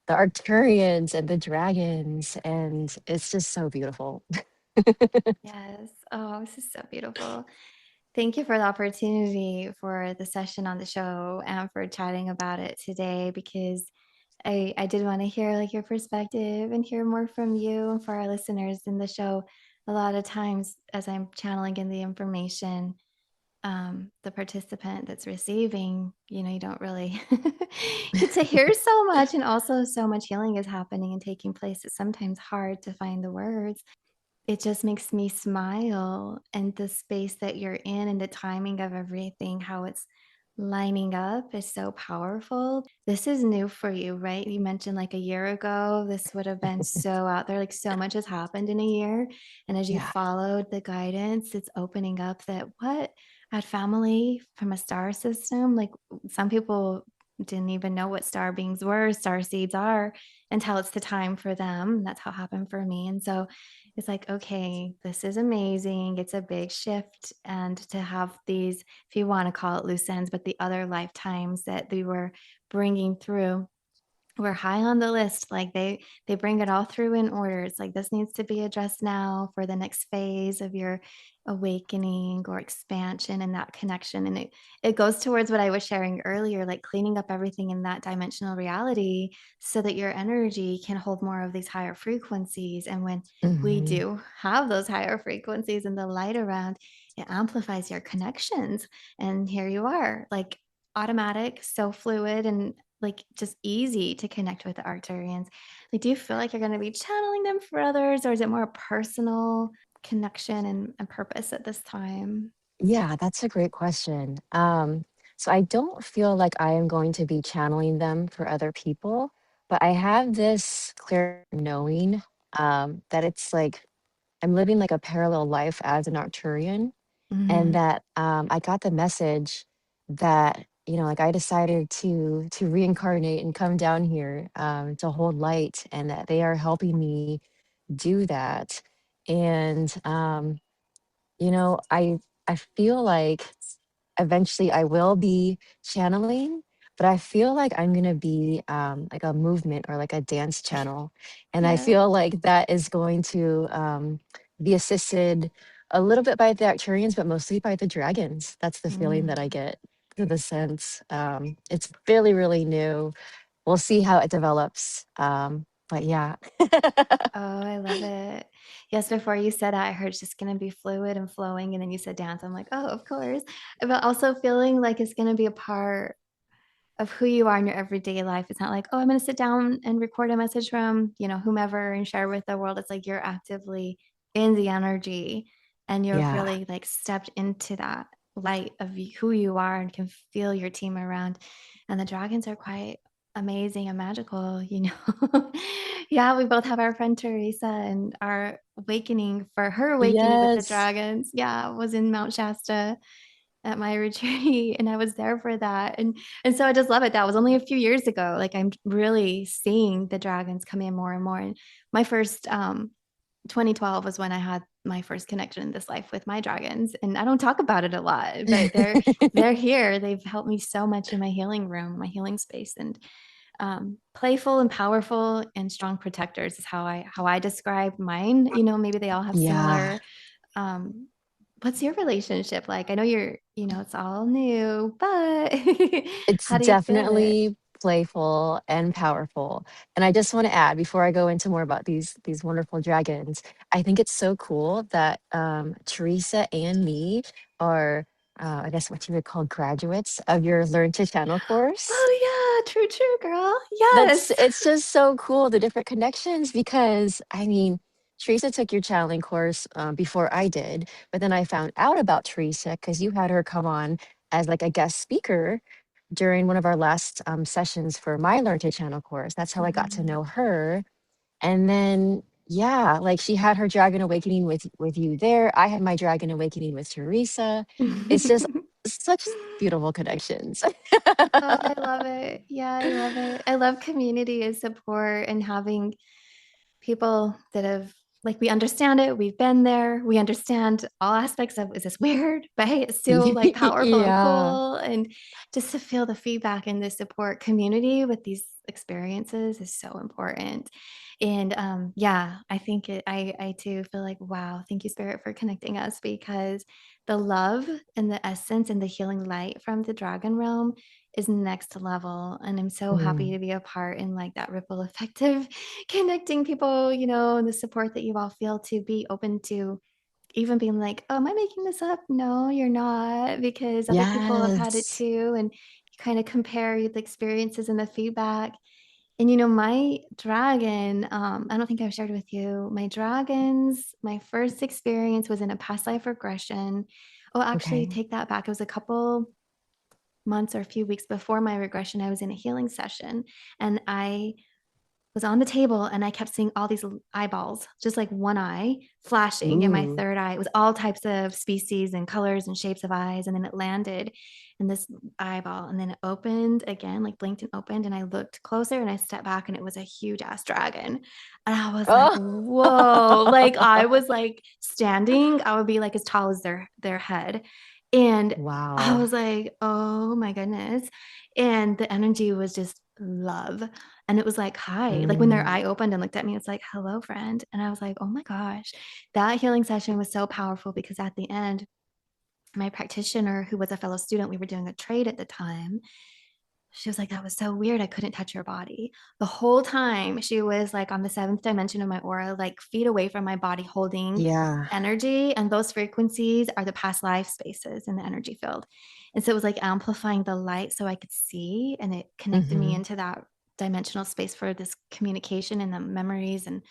the Arcturians and the dragons, and it's just so beautiful. Yes. Oh, this is so beautiful. Thank you for the opportunity for the session on the show and for chatting about it today because I did want to hear like your perspective and hear more from you and for our listeners in the show. A lot of times as I'm channeling in the information, the participant that's receiving, you don't really get to hear so much. And also, so much healing is happening and taking place. It's sometimes hard to find the words. It just makes me smile, and the space that you're in and the timing of everything, how it's lining up is so powerful. This is new for you, right? You mentioned like a year ago, this would have been so out there, like so much has happened in a year. And as you Yeah. followed the guidance, it's opening up that what at family from a star system, like some people didn't even know what star beings were, star seeds are until it's the time for them. That's how it happened for me. And so it's like, okay, this is amazing. It's a big shift. And to have these, if you want to call it loose ends, but the other lifetimes that they were bringing through we're high on the list. Like they bring it all through in order. It's like this needs to be addressed now for the next phase of your awakening or expansion and that connection. And it goes towards what I was sharing earlier, like cleaning up everything in that dimensional reality so that your energy can hold more of these higher frequencies. And when we Mhm. do have those higher frequencies and the light around, it amplifies your connections. And here you are, like automatic, so fluid and like just easy to connect with the Arcturians. Like, do you feel like you're going to be channeling them for others, or is it more a personal connection and purpose at this time? Yeah, that's a great question. So I don't feel like I am going to be channeling them for other people, but I have this clear knowing that it's like I'm living like a parallel life as an Arcturian, and Mm, that I got the message that like I decided to reincarnate and come down here to hold light, and that they are helping me do that. And I feel like eventually I will be channeling, but I feel like I'm gonna be like a movement or like a dance channel. And I yeah. feel like that is going to be assisted a little bit by the Arcturians, but mostly by the dragons. That's the feeling that I Mm. get. to the sense. It's really, really new. We'll see how it develops. But yeah. Oh, I love it. Yes, before you said that, I heard it's just going to be fluid and flowing. And then you said dance. I'm like, oh, of course. But also feeling like it's going to be a part of who you are in your everyday life. It's not like, oh, I'm going to sit down and record a message from, whomever and share with the world. It's like you're actively in the energy and you've Yeah. really like stepped into that light of who you are and can feel your team around. And the dragons are quite amazing and magical. Yeah, we both have our friend Teresa, and our awakening for her awakening with the Yes. dragons, yeah, was in Mount Shasta at my retreat, and I was there for that. And so I just love it. That was only a few years ago. Like I'm really seeing the dragons come in more and more. And my first 2012 was when I had my first connection in this life with my dragons. And I don't talk about it a lot, but they're here. They've helped me so much in my healing room, my healing space. And playful and powerful and strong protectors is how I describe mine. Maybe they all have Yeah. similar. um, what's your relationship like? I know it's all new, but It's how do you feel it? definitely playful and powerful. And I just want to add before I go into more about these wonderful dragons, I think it's so cool that Teresa and me are I guess what you would call graduates of your Learn to Channel course. Oh yeah, true, girl. That's Yes. it's just so cool the different connections because I mean Teresa took your channeling course before I did, but then I found out about Teresa because you had her come on as like a guest speaker during one of our last sessions for my Learn to Channel course. That's how I got to Mhm. know her. And then, yeah, like she had her dragon awakening with you there. I had my dragon awakening with Teresa. It's just such beautiful connections. Oh, I love it. Yeah, I love it. I love community and support and having people that have like we understand it, we've been there, we understand all aspects of is this weird, but hey, it's still like powerful and Yeah. cool. And just to feel the feedback and the support community with these experiences is so important. And yeah, I think I too feel like, wow, thank you, Spirit, for connecting us, because the love and the essence and the healing light from the dragon realm is next level. And I'm so happy Mm. to be a part in like that ripple effect of connecting people, and the support that you all feel to be open to even being like, oh, am I making this up? No, you're not, because other people have had it Yes. too. And you kind of compare the experiences and the feedback. And my dragon, I don't think I've shared with you, my dragons, my first experience was in a past life regression. Oh, actually, Okay. take that back. It was a couple months or a few weeks before my regression. I was in a healing session, and I was on the table, and I kept seeing all these eyeballs, just like one eye flashing in my Ooh. third eye. It was all types of species and colors and shapes of eyes. And then it landed in this eyeball, and then it opened again, like blinked and opened. And I looked closer and I stepped back, and it was a huge ass dragon. And I was like, Oh. whoa, like I was like standing, I would be like as tall as their head. And I Wow. was like, oh my goodness. And the energy was just love. And it was like, hi, like when their Mm. eye opened and looked at me, it's like, hello, friend. And I was like, oh my gosh, that healing session was so powerful, because at the end, my practitioner, who was a fellow student, we were doing a trade at the time. She was like, that was so weird. I couldn't touch your body. The whole time she was like on the seventh dimension of my aura, like feet away from my body, holding Yeah. energy. And those frequencies are the past life spaces in the energy field. And so it was like amplifying the light so I could see, and it connected me Hmm. into that dimensional space for this communication and the memories and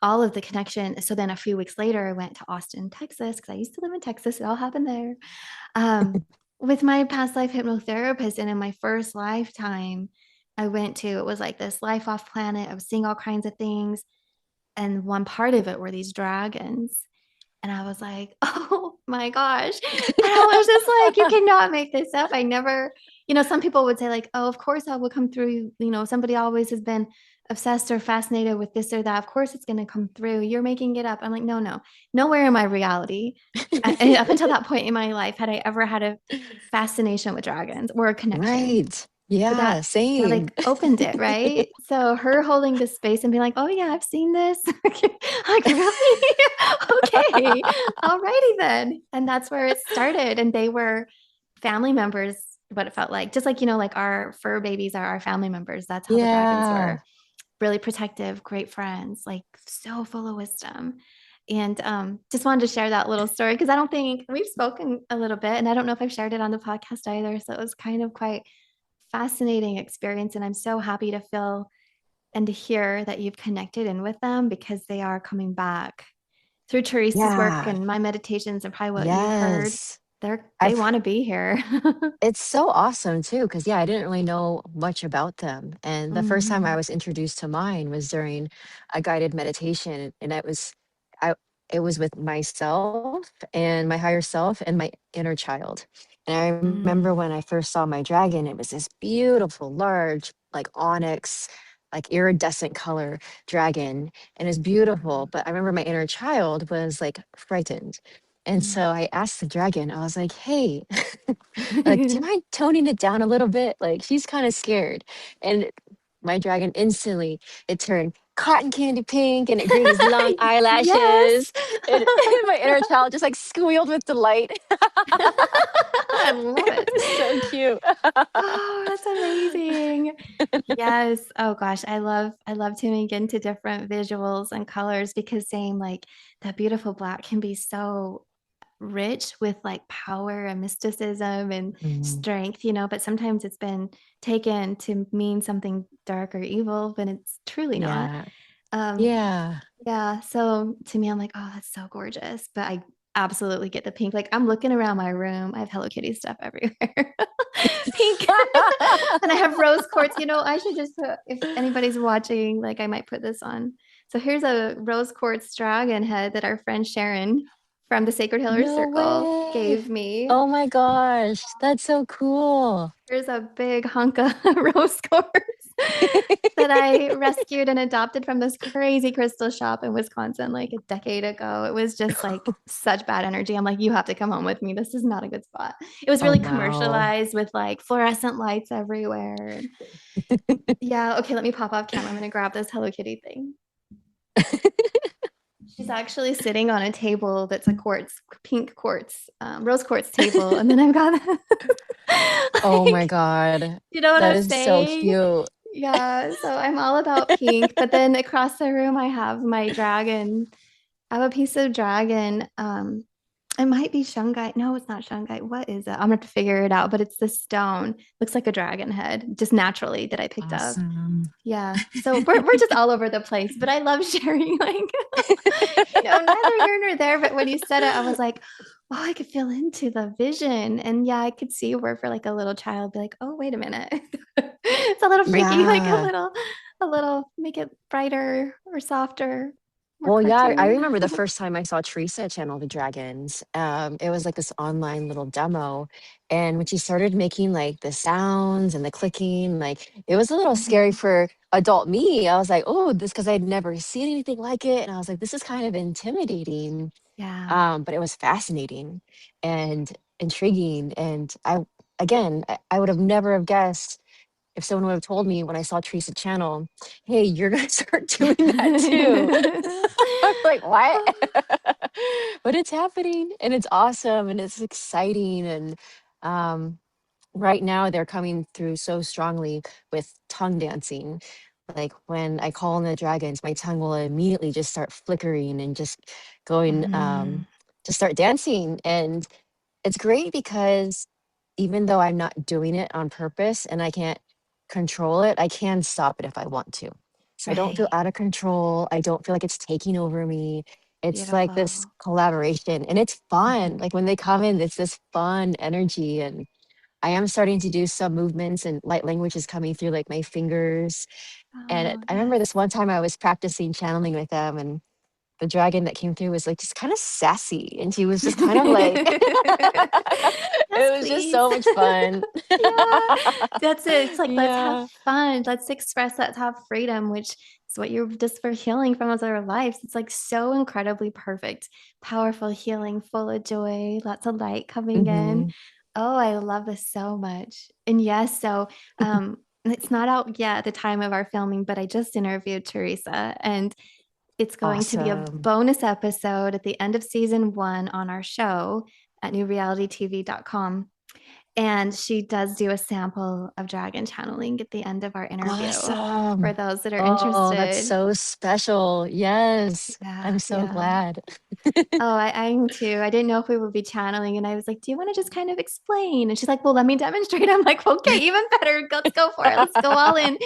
all of the connection. So then a few weeks later, I went to Austin, Texas, because I used to live in Texas. It all happened there. Um, with my past life hypnotherapist, and in my first lifetime, I went to, it was like this life off planet. I was seeing all kinds of things. And one part of it were these dragons. And I was like, oh my gosh. And I was just like, you cannot make this up. I never, some people would say, like, oh, of course I will come through. Somebody always has been obsessed or fascinated with this or that. Of course it's going to come through. You're making it up. I'm like, no, no, nowhere in my reality. Up until that point in my life, had I ever had a fascination with dragons or a connection. Right. But Yeah, that same. like opened it, right? So her holding the space and being like, oh yeah, I've seen this. Like, really? Okay. Alrighty then. And that's where it started. And they were family members what it felt like. Just like, like our fur babies are our family members. That's how the dragons Yeah. were. Really protective, great friends, like so full of wisdom. And just wanted to share that little story because I don't think we've spoken a little bit, and I don't know if I've shared it on the podcast either. So it was kind of quite fascinating experience. And I'm so happy to feel and to hear that you've connected in with them because they are coming back through Teresa's work Yeah. and my meditations and probably what you've heard. Yes. They I've want to be here. It's so awesome too, because yeah, I didn't really know much about them. And the first time I Mm, was introduced to mine was during a guided meditation, and I it was with myself and my higher self and my inner child. And I remember mm, when I first saw my dragon, it was this beautiful, large, like onyx, like iridescent color dragon, and it's beautiful. But I remember my inner child was like frightened. And so I asked the dragon, I was like, hey, like, do you mm. mind toning it down a little bit? Like, she's kind of scared. And my dragon instantly, it turned cotton candy pink and it grew these long Yes. eyelashes. And, and my inner child just like squealed with delight. I love It it. was so cute. Oh, that's amazing. Yes. Oh gosh, I love tuning into different visuals and colors because same like that beautiful black can be so rich with like power and mysticism and Mhm. strength, but sometimes it's been taken to mean something dark or evil, but it's truly not. Yeah. Um, Yeah. yeah, so to me, I'm like, oh, that's so gorgeous. But I absolutely get the pink. Like I'm looking around my room, I have Hello Kitty stuff everywhere. Pink. And I have rose quartz. I should just put, if anybody's watching, like I might put this on. So here's a rose quartz dragon head that our friend Sharon from the Sacred Healer No Circle way. gave me. Oh my gosh. That's so cool. Here's a big hunk of rose quartz that I rescued and adopted from this crazy crystal shop in Wisconsin like a decade ago. It was just like such bad energy. I'm like, you have to come home with me. This is not a good spot. It was Oh, really wow. commercialized with like fluorescent lights everywhere. And yeah, okay, let me pop off camera. I'm gonna grab this Hello Kitty thing. She's actually sitting on a table that's a quartz, pink quartz, rose quartz table. And then I've got Oh my like, God. you know what That I'm is so saying? cute. Yeah, so I'm all about pink, but then across the room I have my dragon. I have a piece of dragon. It might be shungite. No, it's not shungite. What is it? I'm gonna have to figure it out, but it's this stone. Looks like a dragon head, just naturally that I picked up. Awesome. Yeah. So we're just all over the place, but I love sharing like neither here nor there, but when you said it, I was like, oh, I could feel into the vision. And yeah, I could see where for like a little child, be like, oh, wait a minute. It's a little freaky, like Yeah. a little, make it brighter or softer, more Well, yeah, I cartoony. remember the first time I saw Teresa channel the dragons. It was like this online little demo. And when she started making like the sounds and the clicking, like it was a little scary Mhm. for adult me. I was like, oh, this because I'd never seen anything like it. And I was like, this is kind of intimidating. Yeah. But it was fascinating and intriguing. And I would have never have guessed if someone would have told me when I saw Teresa channel, hey, you're gonna start doing that too. I'm like, what? But it's happening and it's awesome and it's exciting. And um, right now they're coming through so strongly with tongue dancing. Like when I call on the dragons, my tongue will immediately just start flickering and just going, Mhm. just start dancing. And it's great because even though I'm not doing it on purpose and I can't control it, I can stop it if I want to. So I don't feel Right. out of control. I don't feel like it's taking over me. It's like this Beautiful. collaboration and it's fun. Mhm. Like when they come in, it's this fun energy. And I am starting to do some movements and light language is coming through like my fingers. And Oh, I remember this yes. one time I was practicing channeling with them and the dragon that came through was like just kind of sassy and she was just kind of like Yes, it was just please. so much fun. Yeah, that's it. It's like, let's have Yeah. fun. Let's express, let's have freedom, which is what you're just for healing from other lives. It's like so incredibly perfect, powerful healing, full of joy, lots of light coming in. Mhm. Oh, I love this so much. And yes, so it's not out yet at the time of our filming, but I just interviewed Teresa and it's going to be a Awesome. bonus episode at the end of season 1 on our show at newrealitytv.com. And she does do a sample of dragon channeling at the end of our interview for Awesome. those that are Oh, that's interested. so special. Yes. Yeah, I'm so yeah. glad. Oh, I am too. I didn't know if we would be channeling, and I was like, "Do you want to just kind of explain?" And she's like, "Well, let me demonstrate." I'm like, "Okay, even better. Let's go for it. Let's go all in."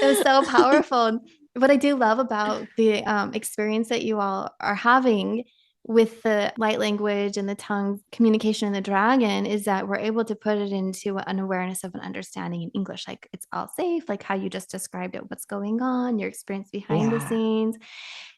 It was so powerful. What I do love about the experience that you all are having with the light language and the tongue communication and the dragon is that we're able to put it into an awareness of an understanding in English, like it's all safe, like how you just described it, what's going on, your experience behind the Yeah. scenes.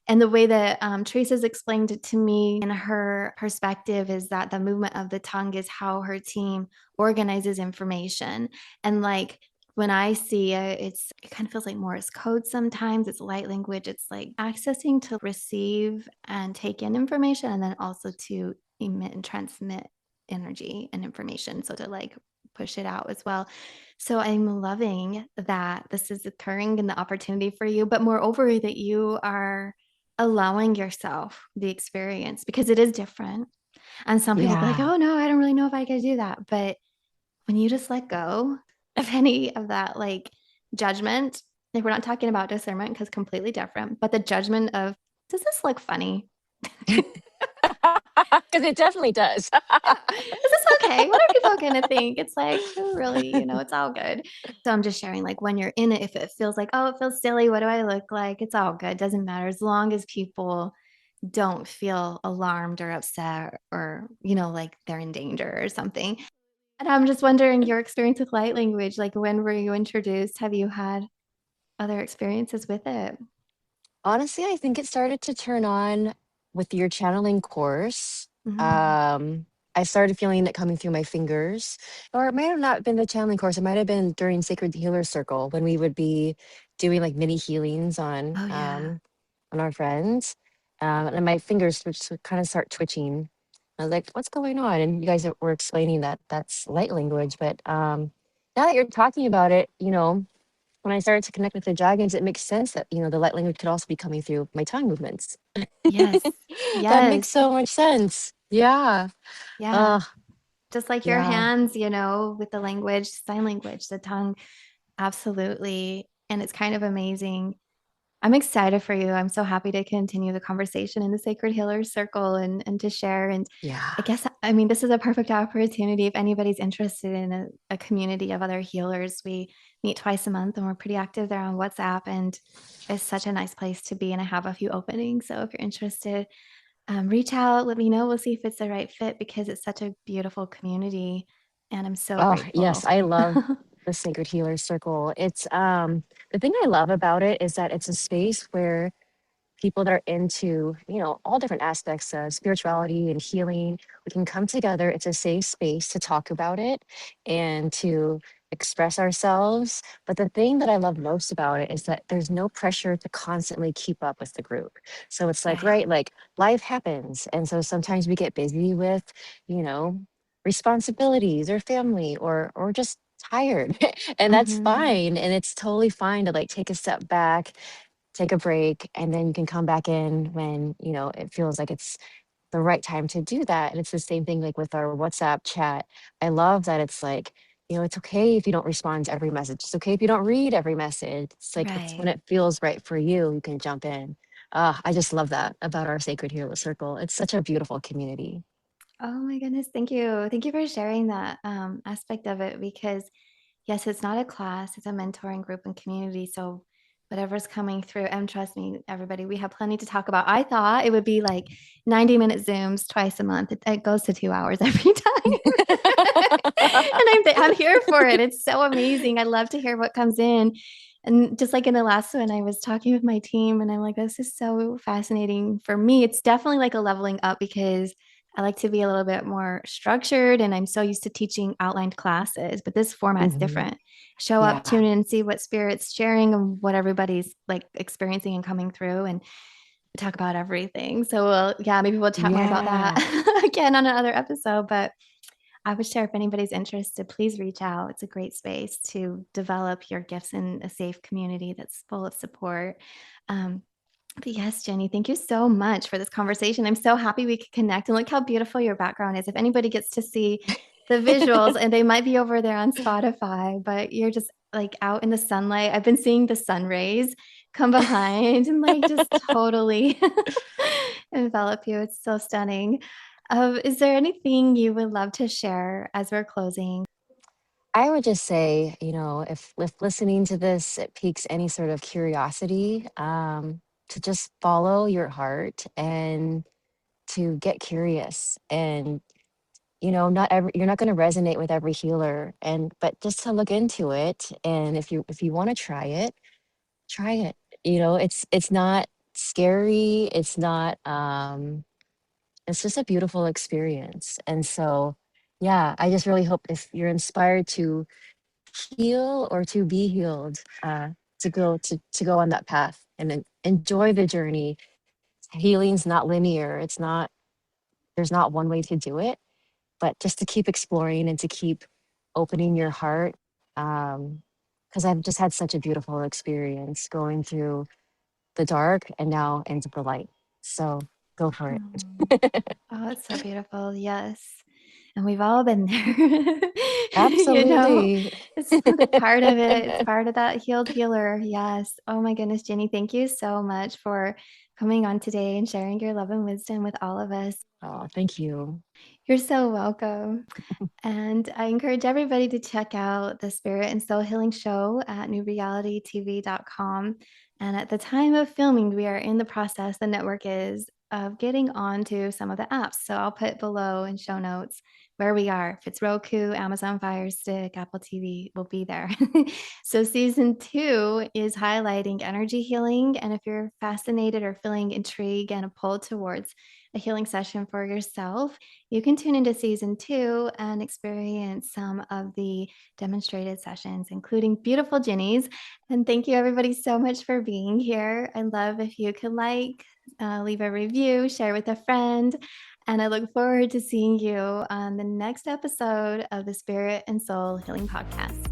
And the way that Teresa's explained it to me in her perspective is that the movement of the tongue is how her team organizes information. And like when I see it, it kind of feels like Morse code sometimes. It's light language. It's like accessing to receive and take in information and then also to emit and transmit energy and information. So to like push it out as well. So I'm loving that this is occurring and the opportunity for you, but moreover, that you are allowing yourself the experience because it is different. And some people be like, Yeah. oh no, I don't really know if I could do that. But when you just let go of any of that like judgment, like we're not talking about discernment because completely different, but the judgment of, does this look funny? Because it definitely does. Yeah. Is this okay? What are people going to think? It's like, who really, it's all good. So I'm just sharing, like, when you're in it, if it feels like, oh, it feels silly, what do I look like? It's all good. Doesn't matter. As long as people don't feel alarmed or upset or, like they're in danger or something. And I'm just wondering your experience with light language. Like, when were you introduced? Have you had other experiences with it? Honestly, I think it started to turn on with your channeling course. Mm. Um, I started feeling it coming through my fingers, or it might have not been the channeling course. It might have been during Sacred Healer Circle when we would be doing like mini healings Oh, yeah. on our friends, and my fingers would kind of start twitching. I was like, "What's going on?" And you guys were explaining that that's light language, but now that you're talking about it, when I started to connect with the dragons, it makes sense that, the light language could also be coming through my tongue movements. Yes. That makes Yes. so much sense. Yeah. Yeah. Uh, Just like your yeah. hands, with the language, sign language, the tongue. Absolutely. And it's kind of amazing. I'm excited for you. I'm so happy to continue the conversation in the Sacred Healers Circle and to share. And I Yeah. guess, I mean, this is a perfect opportunity if anybody's interested in a community of other healers. We meet twice a month and we're pretty active there on WhatsApp. And it's such a nice place to be. And I have a few openings. So if you're interested, reach out, let me know. We'll see if it's the right fit because it's such a beautiful community. And I'm so Oh, yes. grateful. I love the Sacred Healer Circle. It's the thing I love about it is that it's a space where people that are into, all different aspects of spirituality and healing, we can come together. It's a safe space to talk about it and to express ourselves. But the thing that I love most about it is that there's no pressure to constantly keep up with the group. So it's like, Right. right, like life happens. And so sometimes we get busy with, you know, responsibilities or family or just tired. And that's Hmm. fine. And it's totally fine to like take a step back, take a break, and then you can come back in when it feels like it's the right time to do that. And it's the same thing like with our WhatsApp chat. I love that it's like, it's okay if you don't respond to every message. It's okay if you don't read every message. It's like it's when Right. it feels right for you, you can jump in. I just love that about our Sacred Hero Circle. It's such a beautiful community. Oh my goodness. Thank you. Thank you for sharing that aspect of it because, yes, it's not a class, it's a mentoring group and community. So, whatever's coming through, and trust me, everybody, we have plenty to talk about. I thought it would be like 90-minute Zooms twice a month. It goes to 2 hours every time. And I'm here for it. It's so amazing. I love to hear what comes in. And just like in the last one, I was talking with my team and I'm like, this is so fascinating for me. It's definitely like a leveling up because I like to be a little bit more structured and I'm so used to teaching outlined classes, but this format's Mhm. different. Show up, Yeah. tune in, and see what spirit's sharing and what everybody's like experiencing and coming through and talk about everything. So yeah, maybe we'll chat more about that Yeah. again on another episode, but I would share if anybody's interested, please reach out. It's a great space to develop your gifts in a safe community that's full of support. Um, but yes, Jenny, thank you so much for this conversation. I'm so happy we could connect and look how beautiful your background is. If anybody gets to see the visuals, and they might be over there on Spotify, but you're just like out in the sunlight. I've been seeing the sun rays come behind and like just totally envelop you. It's so stunning. Is there anything you would love to share as we're closing? I would just say, if listening to this, it piques any sort of curiosity, to just follow your heart and to get curious. And you're not going to resonate with every healer, but just to look into it. And if you want to try it. It's not scary. It's just a beautiful experience. And so, yeah, I just really hope if you're inspired to heal or to be healed, to go on that path and enjoy the journey. Healing's not linear. There's not one way to do it, but just to keep exploring and to keep opening your heart. Because I've just had such a beautiful experience going through the dark and now into the light. So go for it. Mm. Oh, it's so beautiful. Yes. And we've all been there. Absolutely. It's part of it. It's part of that healed healer. Yes. Oh my goodness, Jinny, thank you so much for coming on today and sharing your love and wisdom with all of us. Oh, thank you. You're so welcome. And I encourage everybody to check out the Spirit and Soul Healing Show at newrealitytv.com. And at the time of filming, we are in the process, the network is, of getting onto some of the apps. So I'll put below in show notes where we are. If it's Roku, Amazon Fire Stick, Apple TV, we'll be there. So season 2 is highlighting energy healing. And if you're fascinated or feeling intrigue and a pull towards a healing session for yourself, you can tune into season 2 and experience some of the demonstrated sessions, including beautiful Jinny's. And thank you, everybody, so much for being here. I love if you could leave a review, share with a friend. And I look forward to seeing you on the next episode of the Spirit and Soul Healing Podcast.